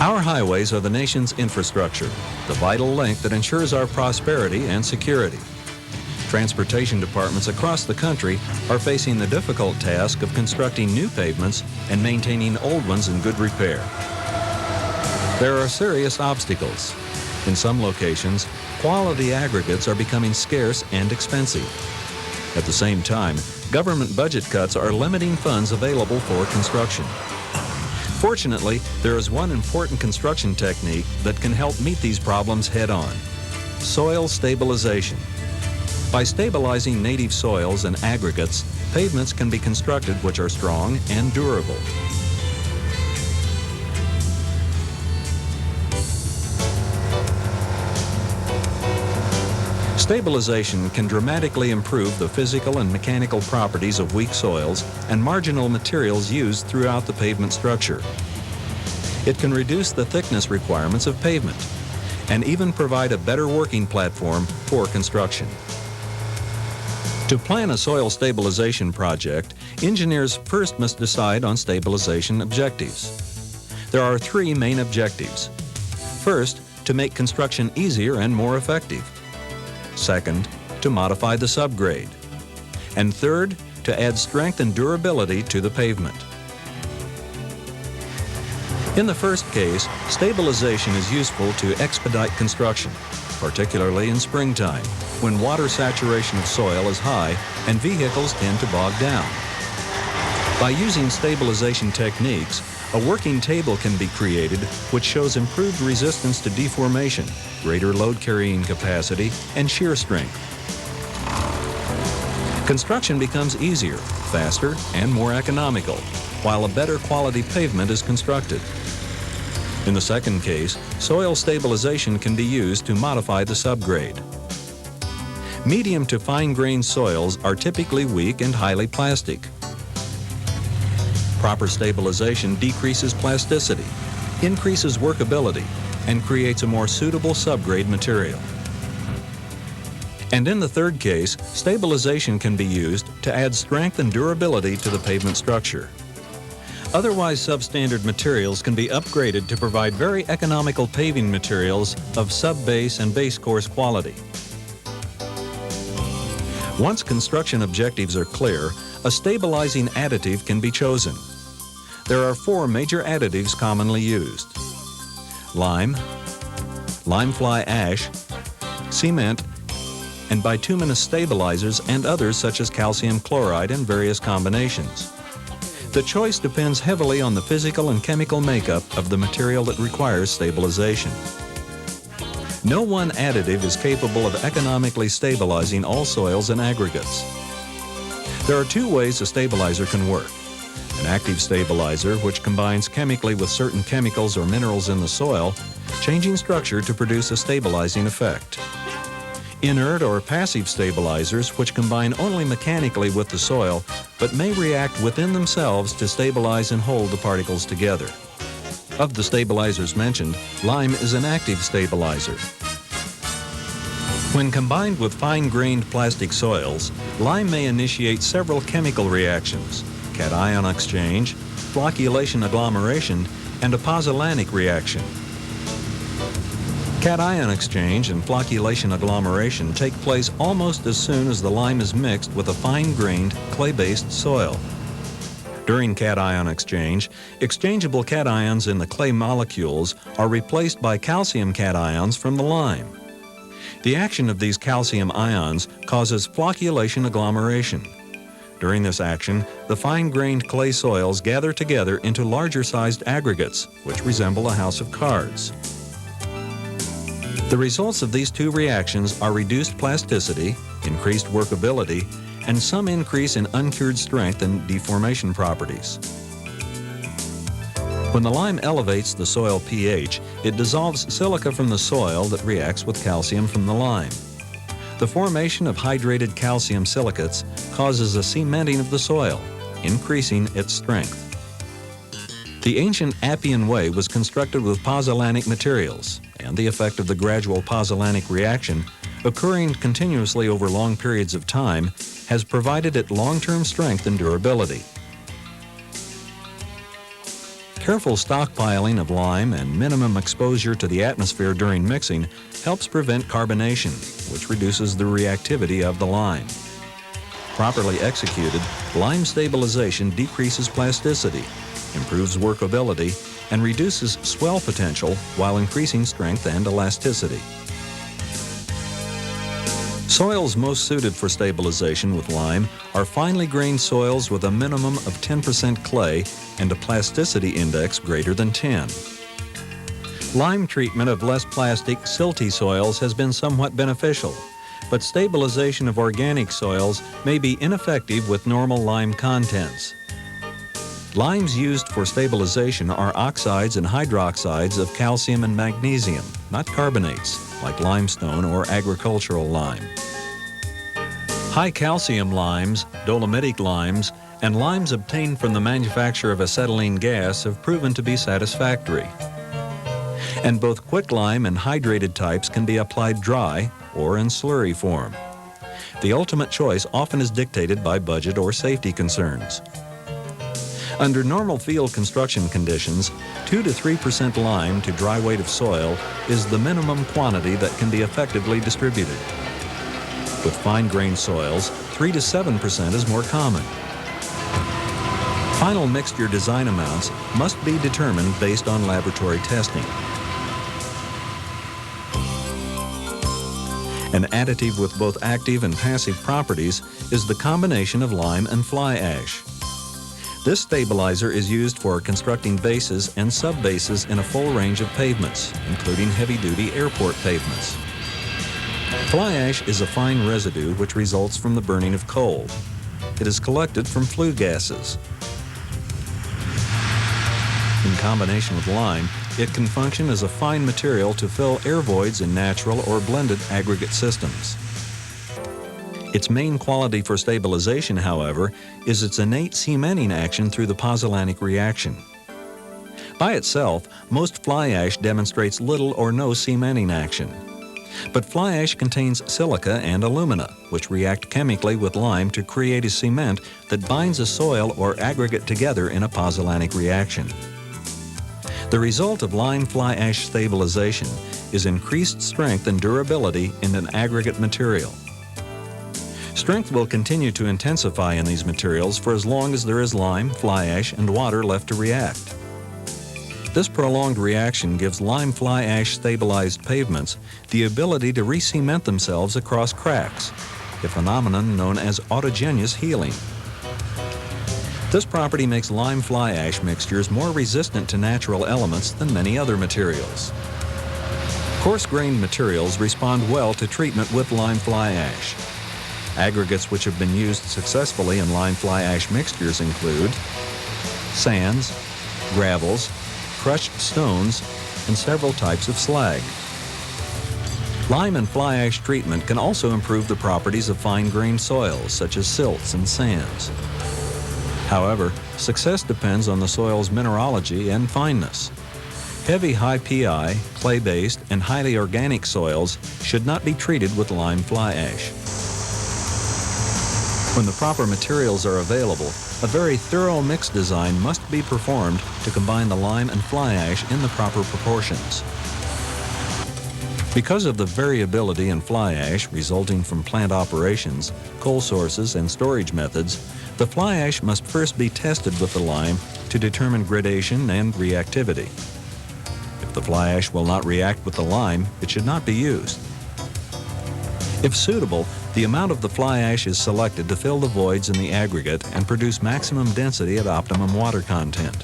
Our highways are the nation's infrastructure, the vital link that ensures our prosperity and security. Transportation departments across the country are facing the difficult task of constructing new pavements and maintaining old ones in good repair. There are serious obstacles. In some locations, quality aggregates are becoming scarce and expensive. At the same time, government budget cuts are limiting funds available for construction. Fortunately, there is one important construction technique that can help meet these problems head-on: soil stabilization. By stabilizing native soils and aggregates, pavements can be constructed which are strong and durable. Stabilization can dramatically improve the physical and mechanical properties of weak soils and marginal materials used throughout the pavement structure. It can reduce the thickness requirements of pavement and even provide a better working platform for construction. To plan a soil stabilization project, engineers first must decide on stabilization objectives. There are three main objectives. First, to make construction easier and more effective. Second, to modify the subgrade. And third, to add strength and durability to the pavement. In the first case, stabilization is useful to expedite construction, particularly in springtime, when water saturation of soil is high and vehicles tend to bog down. By using stabilization techniques, a working table can be created which shows improved resistance to deformation, greater load carrying capacity, and shear strength. Construction becomes easier, faster, and more economical, while a better quality pavement is constructed. In the second case, soil stabilization can be used to modify the subgrade. Medium to fine-grained soils are typically weak and highly plastic. Proper stabilization decreases plasticity, increases workability, and creates a more suitable subgrade material. And in the third case, stabilization can be used to add strength and durability to the pavement structure. Otherwise substandard materials can be upgraded to provide very economical paving materials of sub-base and base course quality. Once construction objectives are clear, a stabilizing additive can be chosen. There are four major additives commonly used: lime, lime-flyash, cement, and bituminous stabilizers and others such as calcium chloride in various combinations. The choice depends heavily on the physical and chemical makeup of the material that requires stabilization. No one additive is capable of economically stabilizing all soils and aggregates. There are two ways a stabilizer can work: an active stabilizer, which combines chemically with certain chemicals or minerals in the soil, changing structure to produce a stabilizing effect. Inert or passive stabilizers, which combine only mechanically with the soil, but may react within themselves to stabilize and hold the particles together. Of the stabilizers mentioned, lime is an active stabilizer. When combined with fine-grained plastic soils, lime may initiate several chemical reactions: cation exchange, flocculation agglomeration, and a pozzolanic reaction. Cation exchange and flocculation agglomeration take place almost as soon as the lime is mixed with a fine-grained clay-based soil. During cation exchange, exchangeable cations in the clay molecules are replaced by calcium cations from the lime. The action of these calcium ions causes flocculation agglomeration. During this action, the fine-grained clay soils gather together into larger-sized aggregates, which resemble a house of cards. The results of these two reactions are reduced plasticity, increased workability, and some increase in uncured strength and deformation properties. When the lime elevates the soil pH, it dissolves silica from the soil that reacts with calcium from the lime. The formation of hydrated calcium silicates causes a cementing of the soil, increasing its strength. The ancient Appian way was constructed with pozzolanic materials, and the effect of the gradual pozzolanic reaction, occurring continuously over long periods of time, has provided it long-term strength and durability. Careful stockpiling of lime and minimum exposure to the atmosphere during mixing helps prevent carbonation, which reduces the reactivity of the lime. Properly executed, lime stabilization decreases plasticity, improves workability, and reduces swell potential while increasing strength and elasticity. Soils most suited for stabilization with lime are finely grained soils with a minimum of 10% clay and a plasticity index greater than 10. Lime treatment of less plastic, silty soils has been somewhat beneficial, but stabilization of organic soils may be ineffective with normal lime contents. Limes used for stabilization are oxides and hydroxides of calcium and magnesium, not carbonates, like limestone or agricultural lime. High calcium limes, dolomitic limes, and limes obtained from the manufacture of acetylene gas have proven to be satisfactory. And both quicklime and hydrated types can be applied dry or in slurry form. The ultimate choice often is dictated by budget or safety concerns. Under normal field construction conditions, 2 to 3% lime to dry weight of soil is the minimum quantity that can be effectively distributed. With fine-grained soils, 3 to 7% is more common. Final mixture design amounts must be determined based on laboratory testing. An additive with both active and passive properties is the combination of lime and fly ash. This stabilizer is used for constructing bases and sub-bases in a full range of pavements, including heavy-duty airport pavements. Fly ash is a fine residue which results from the burning of coal. It is collected from flue gases. In combination with lime, it can function as a fine material to fill air voids in natural or blended aggregate systems. Its main quality for stabilization, however, is its innate cementing action through the pozzolanic reaction. By itself, most fly ash demonstrates little or no cementing action. But fly ash contains silica and alumina, which react chemically with lime to create a cement that binds a soil or aggregate together in a pozzolanic reaction. The result of lime fly ash stabilization is increased strength and durability in an aggregate material. Strength will continue to intensify in these materials for as long as there is lime, fly ash, and water left to react. This prolonged reaction gives lime fly ash stabilized pavements the ability to re-cement themselves across cracks, a phenomenon known as autogenous healing. This property makes lime fly ash mixtures more resistant to natural elements than many other materials. Coarse-grained materials respond well to treatment with lime fly ash. Aggregates which have been used successfully in lime fly ash mixtures include sands, gravels, crushed stones, and several types of slag. Lime and fly ash treatment can also improve the properties of fine-grained soils such as silts and sands. However, success depends on the soil's mineralogy and fineness. Heavy high pI, clay-based, and highly organic soils should not be treated with lime fly ash. When the proper materials are available, a very thorough mix design must be performed to combine the lime and fly ash in the proper proportions. Because of the variability in fly ash resulting from plant operations, coal sources, and storage methods, the fly ash must first be tested with the lime to determine gradation and reactivity. If the fly ash will not react with the lime, it should not be used. If suitable, the amount of the fly ash is selected to fill the voids in the aggregate and produce maximum density at optimum water content.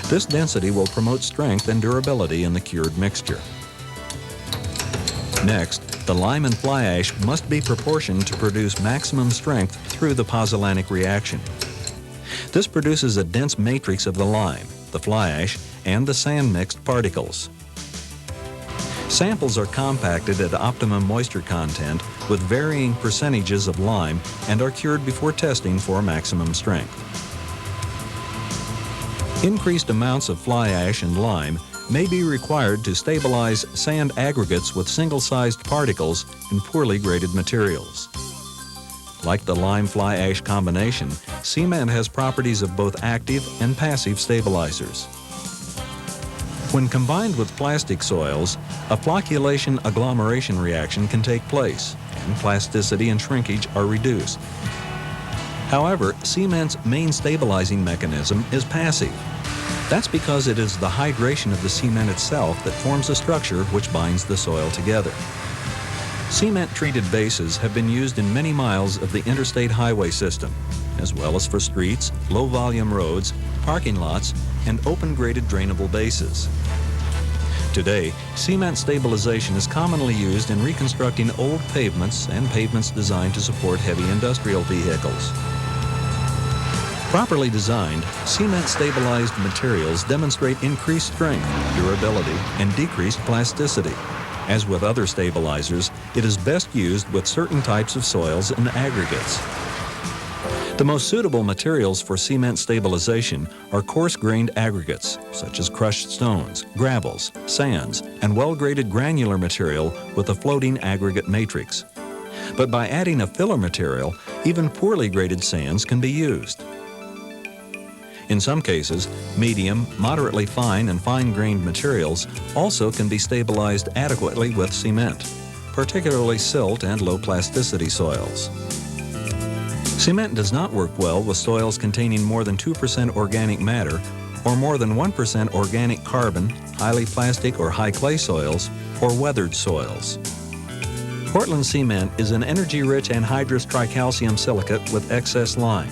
This density will promote strength and durability in the cured mixture. Next, the lime and fly ash must be proportioned to produce maximum strength through the pozzolanic reaction. This produces a dense matrix of the lime, the fly ash, and the sand-mixed particles. Samples are compacted at optimum moisture content with varying percentages of lime and are cured before testing for maximum strength. Increased amounts of fly ash and lime may be required to stabilize sand aggregates with single-sized particles in poorly graded materials. Like the lime-fly ash combination, cement has properties of both active and passive stabilizers. When combined with plastic soils, a flocculation-agglomeration reaction can take place, and plasticity and shrinkage are reduced. However, cement's main stabilizing mechanism is passive. That's because it is the hydration of the cement itself that forms a structure which binds the soil together. Cement-treated bases have been used in many miles of the interstate highway system, as well as for streets, low-volume roads, parking lots, and open-graded drainable bases. Today, cement stabilization is commonly used in reconstructing old pavements and pavements designed to support heavy industrial vehicles. Properly designed, cement-stabilized materials demonstrate increased strength, durability, and decreased plasticity. As with other stabilizers, it is best used with certain types of soils and aggregates. The most suitable materials for cement stabilization are coarse-grained aggregates, such as crushed stones, gravels, sands, and well-graded granular material with a floating aggregate matrix. But by adding a filler material, even poorly graded sands can be used. In some cases, medium, moderately fine, and fine-grained materials also can be stabilized adequately with cement, particularly silt and low-plasticity soils. Cement does not work well with soils containing more than 2% organic matter or more than 1% organic carbon, highly plastic or high clay soils, or weathered soils. Portland cement is an energy-rich anhydrous tricalcium silicate with excess lime.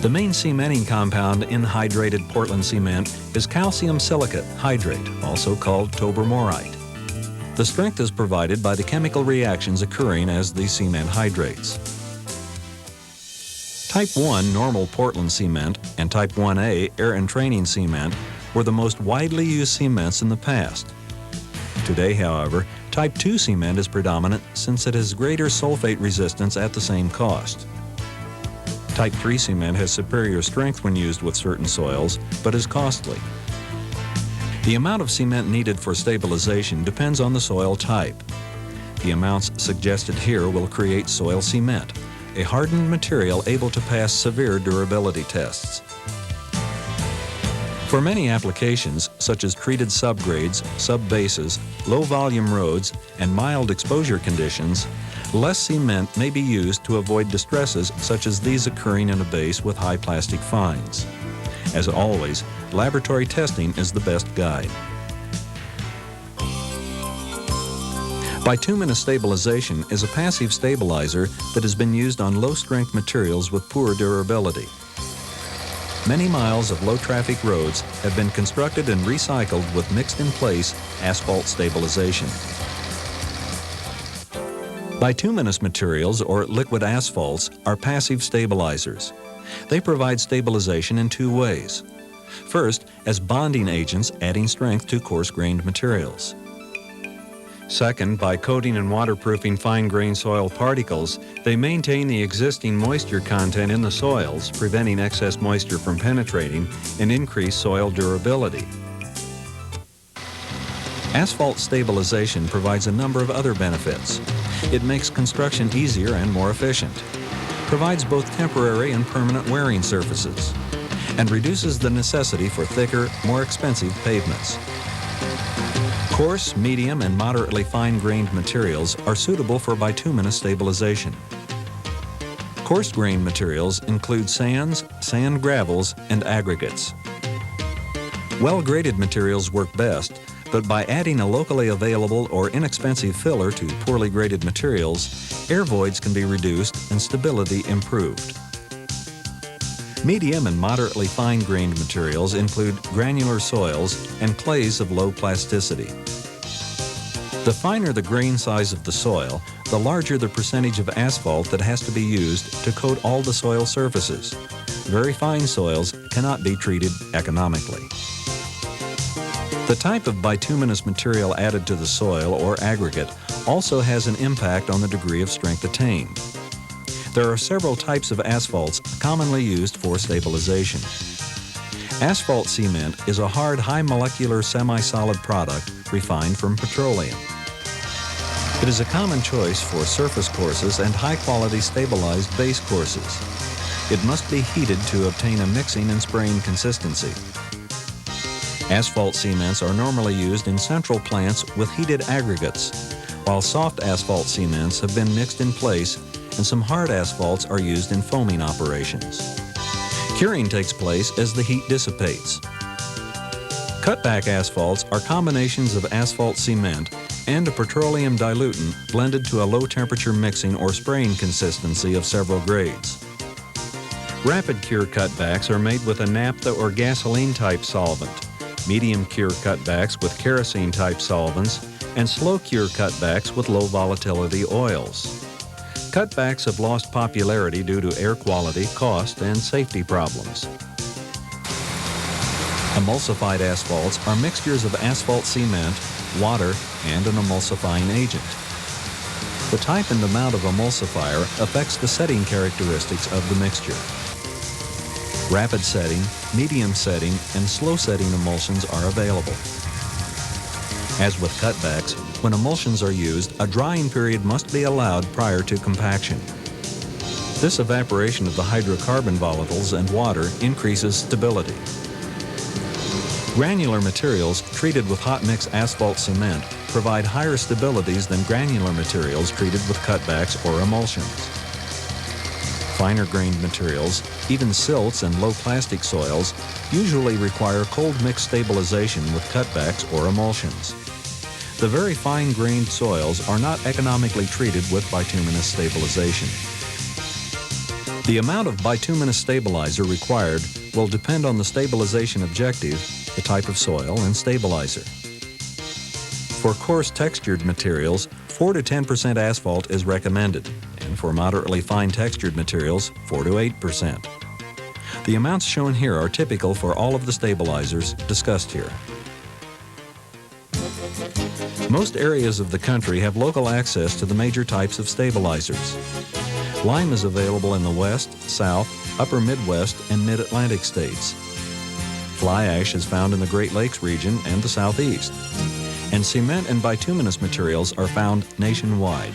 The main cementing compound in hydrated Portland cement is calcium silicate hydrate, also called tobermorite. The strength is provided by the chemical reactions occurring as the cement hydrates. Type 1 normal Portland cement and Type 1A air entraining cement were the most widely used cements in the past. Today, however, Type 2 cement is predominant since it has greater sulfate resistance at the same cost. Type 3 cement has superior strength when used with certain soils, but is costly. The amount of cement needed for stabilization depends on the soil type. The amounts suggested here will create soil cement, a hardened material able to pass severe durability tests. For many applications, such as treated subgrades, subbases, low-volume roads, and mild exposure conditions, less cement may be used to avoid distresses such as these occurring in a base with high plastic fines. As always, laboratory testing is the best guide. Bituminous stabilization is a passive stabilizer that has been used on low-strength materials with poor durability. Many miles of low-traffic roads have been constructed and recycled with mixed-in-place asphalt stabilization. Bituminous materials, or liquid asphalts, are passive stabilizers. They provide stabilization in two ways. First, as bonding agents, adding strength to coarse-grained materials. Second, by coating and waterproofing fine-grained soil particles, they maintain the existing moisture content in the soils, preventing excess moisture from penetrating, and increase soil durability. Asphalt stabilization provides a number of other benefits. It makes construction easier and more efficient, provides both temporary and permanent wearing surfaces, and reduces the necessity for thicker, more expensive pavements. Coarse, medium, and moderately fine-grained materials are suitable for bituminous stabilization. Coarse-grained materials include sands, sand gravels, and aggregates. Well-graded materials work best, but by adding a locally available or inexpensive filler to poorly graded materials, air voids can be reduced and stability improved. Medium and moderately fine-grained materials include granular soils and clays of low plasticity. The finer the grain size of the soil, the larger the percentage of asphalt that has to be used to coat all the soil surfaces. Very fine soils cannot be treated economically. The type of bituminous material added to the soil or aggregate also has an impact on the degree of strength attained. There are several types of asphalts commonly used for stabilization. Asphalt cement is a hard, high molecular semi-solid product refined from petroleum. It is a common choice for surface courses and high-quality stabilized base courses. It must be heated to obtain a mixing and spraying consistency. Asphalt cements are normally used in central plants with heated aggregates, while soft asphalt cements have been mixed in place and some hard asphalts are used in foaming operations. Curing takes place as the heat dissipates. Cutback asphalts are combinations of asphalt cement and a petroleum diluent blended to a low-temperature mixing or spraying consistency of several grades. Rapid cure cutbacks are made with a naphtha or gasoline-type solvent, medium cure cutbacks with kerosene-type solvents, and slow cure cutbacks with low-volatility oils. Cutbacks have lost popularity due to air quality, cost, and safety problems. Emulsified asphalts are mixtures of asphalt cement, water, and an emulsifying agent. The type and amount of emulsifier affects the setting characteristics of the mixture. Rapid setting, medium setting, and slow setting emulsions are available. As with cutbacks, when emulsions are used, a drying period must be allowed prior to compaction. This evaporation of the hydrocarbon volatiles and water increases stability. Granular materials treated with hot mix asphalt cement provide higher stabilities than granular materials treated with cutbacks or emulsions. Finer grained materials, even silts and low plastic soils, usually require cold mix stabilization with cutbacks or emulsions. The very fine-grained soils are not economically treated with bituminous stabilization. The amount of bituminous stabilizer required will depend on the stabilization objective, the type of soil, and stabilizer. For coarse textured materials, 4 to 10% asphalt is recommended, and for moderately fine textured materials, 4 to 8%. The amounts shown here are typical for all of the stabilizers discussed here. Most areas of the country have local access to the major types of stabilizers. Lime is available in the West, South, Upper Midwest, and Mid-Atlantic states. Fly ash is found in the Great Lakes region and the Southeast. And cement and bituminous materials are found nationwide.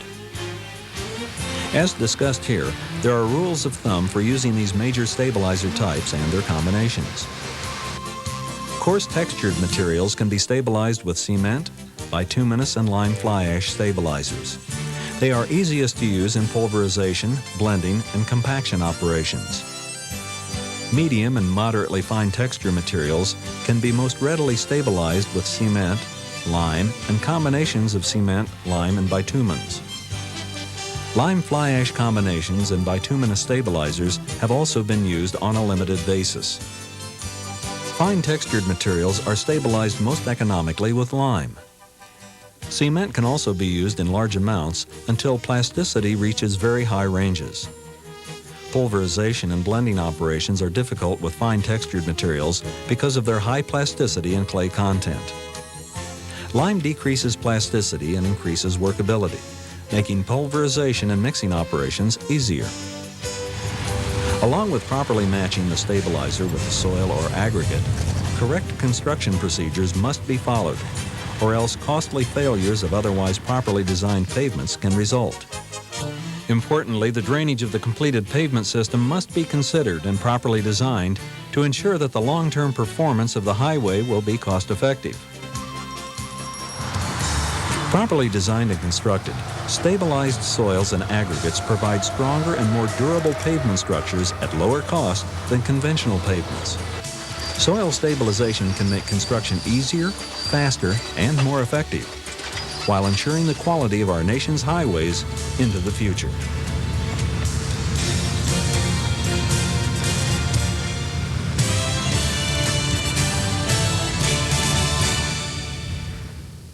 As discussed here, there are rules of thumb for using these major stabilizer types and their combinations. Coarse textured materials can be stabilized with cement, bituminous, and lime-flyash stabilizers. They are easiest to use in pulverization, blending, and compaction operations. Medium and moderately fine texture materials can be most readily stabilized with cement, lime, and combinations of cement, lime, and bitumens. Lime-flyash combinations and bituminous stabilizers have also been used on a limited basis. Fine textured materials are stabilized most economically with lime. Cement can also be used in large amounts until plasticity reaches very high ranges. Pulverization and blending operations are difficult with fine textured materials because of their high plasticity and clay content. Lime decreases plasticity and increases workability, making pulverization and mixing operations easier. Along with properly matching the stabilizer with the soil or aggregate, correct construction procedures must be followed, or else costly failures of otherwise properly designed pavements can result. Importantly, the drainage of the completed pavement system must be considered and properly designed to ensure that the long-term performance of the highway will be cost-effective. Properly designed and constructed, stabilized soils and aggregates provide stronger and more durable pavement structures at lower cost than conventional pavements. Soil stabilization can make construction easier, faster, and more effective, while ensuring the quality of our nation's highways into the future.